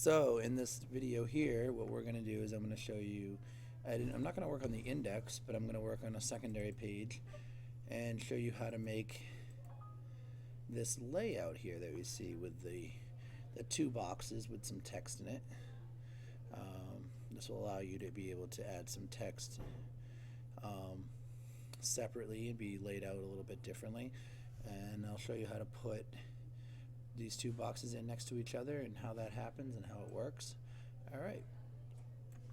So in this video here, what we're going to do is I'm going to show you, I'm not going to work on the index, but I'm going to work on a secondary page and show you how to make this layout here that we see with the two boxes with some text in it. This will allow you to be able to add some text separately and be laid out a little bit differently. And I'll show you how to put these two boxes in next to each other and how that happens and how it works. Alright,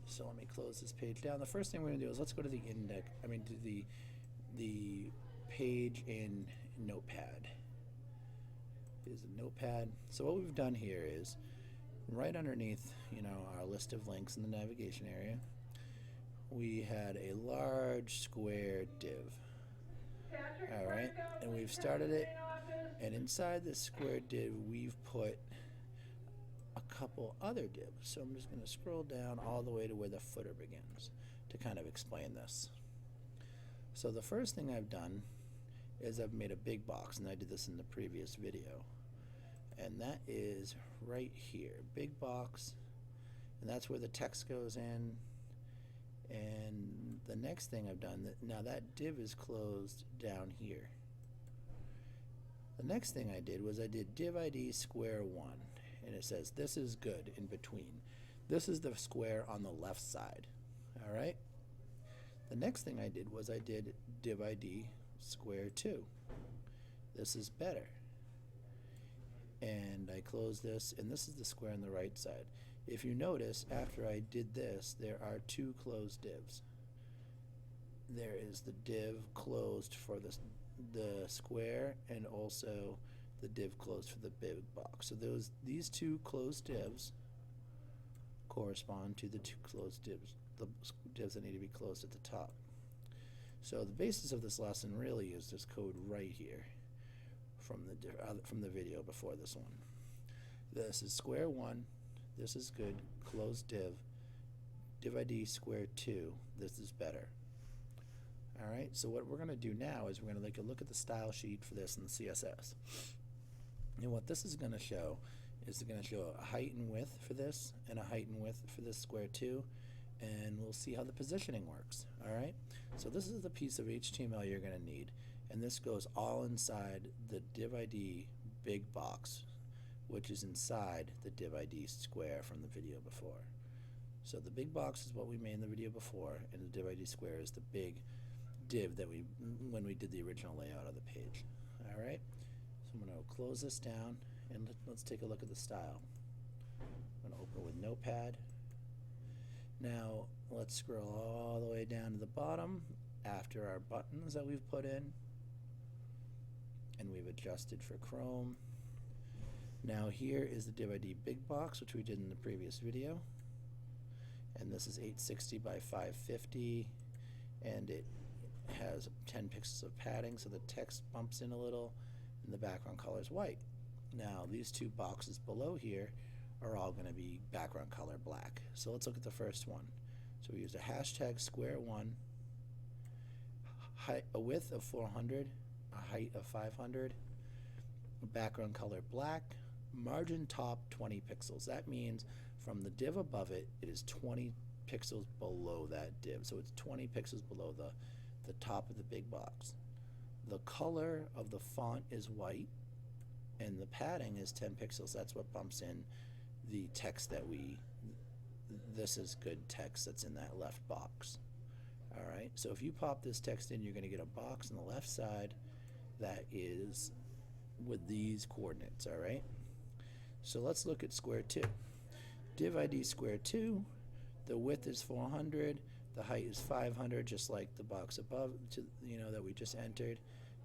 so let me close this page down. The first thing we're going to do is let's go to the index, to the page in Notepad. Here's a Notepad. So what we've done here is right underneath, our list of links in the navigation area, we had a large square div. Alright, and we've started it, and inside this square div we've put a couple other divs. So I'm just going to scroll down all the way to where the footer begins to kind of explain this. So the first thing I've done is I've made a big box, and I did this in the previous video, and that is right here, big box, and that's where the text goes in. And the next thing I've done, now that div is closed down here. The next thing I did was I did div ID square 1, and it says this is good in between. This is the square on the left side. Alright? The next thing I did was I did div ID square 2. This is better. And I close this, and this is the square on the right side. If you notice, after I did this, there are two closed divs. There is the div closed for the square, and also the div closed for the big box. So these two closed divs correspond to the two closed divs, the divs that need to be closed at the top. So the basis of this lesson really is this code right here from the video before this one. This is square 1. This is good, closed div ID square 2, this is better. Alright, so what we're going to do now is we're going to take a look at the style sheet for this in the CSS. And what this is going to show is it's going to show a height and width for this, and a height and width for this square 2, and we'll see how the positioning works. Alright, so this is the piece of HTML you're going to need, and this goes all inside the div ID big box, which is inside the div ID square from the video before. So the big box is what we made in the video before, and the div ID square is the big div that when we did the original layout of the page. Alright, so I'm going to close this down, and let's take a look at the style. I'm going to open it with Notepad. Now let's scroll all the way down to the bottom after our buttons that we've put in, and we've adjusted for Chrome. Now here is the div ID big box, which we did in the previous video, and this is 860 by 550, and it has 10 pixels of padding, so the text bumps in a little, and the background color is white. Now these two boxes below here are all going to be background color black. So let's look at the first one. So we used a hashtag square 1, a width of 400, a height of 500, background color black, margin top 20 pixels. That means from the div above it, it is 20 pixels below that div. So it's 20 pixels below the top of the big box. The color of the font is white, and the padding is 10 pixels. That's what bumps in the text that this is good text that's in that left box. Alright, so if you pop this text in, you're going to get a box on the left side that is with these coordinates. Alright, so let's look at square 2. Div ID square 2, the width is 400, the height is 500, just like the box above, that we just entered.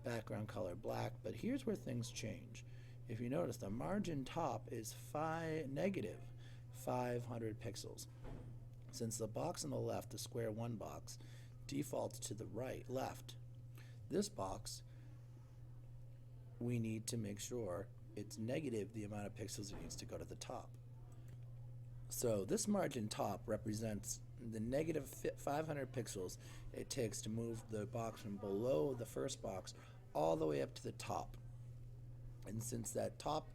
Background color black, but here's where things change. If you notice, the margin top is negative 500 pixels. Since the box on the left, the square 1 box, defaults to the left, this box, we need to make sure it's negative the amount of pixels it needs to go to the top. So this margin top represents the negative 500 pixels it takes to move the box from below the first box all the way up to the top. And since that top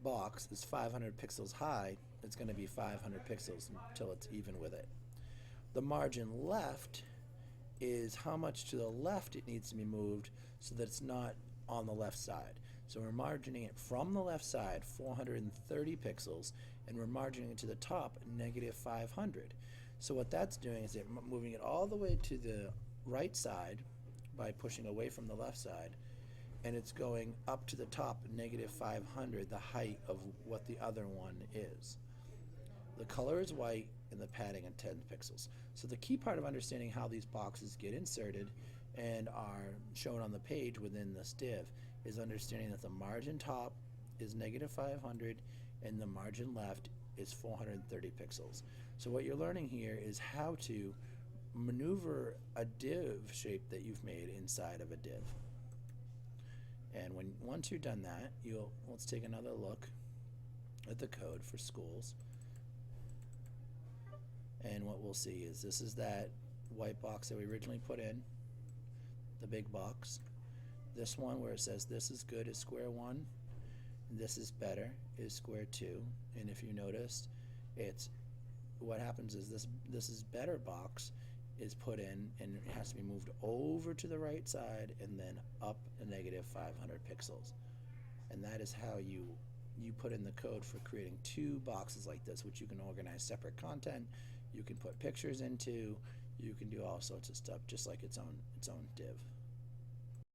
box is 500 pixels high, it's going to be 500 pixels until it's even with it. The margin left is how much to the left it needs to be moved so that it's not on the left side. So we're margining it from the left side, 430 pixels, and we're margining it to the top, negative 500. So what that's doing is moving it all the way to the right side by pushing away from the left side, and it's going up to the top, negative 500, the height of what the other one is. The color is white and the padding at 10 pixels. So the key part of understanding how these boxes get inserted and are shown on the page within this div is understanding that the margin top is negative 500 and the margin left is 430 pixels. So what you're learning here is how to maneuver a div shape that you've made inside of a div. And once you've done that, let's take another look at the code for schools. And what we'll see is this is that white box that we originally put in, the big box. This one where it says this is good is square 1, and this is better is square 2. And if you noticed, what happens is this is better box is put in, and it has to be moved over to the right side and then up a negative 500 pixels. And that is how you put in the code for creating two boxes like this, which you can organize separate content, you can put pictures into, you can do all sorts of stuff just like its own div.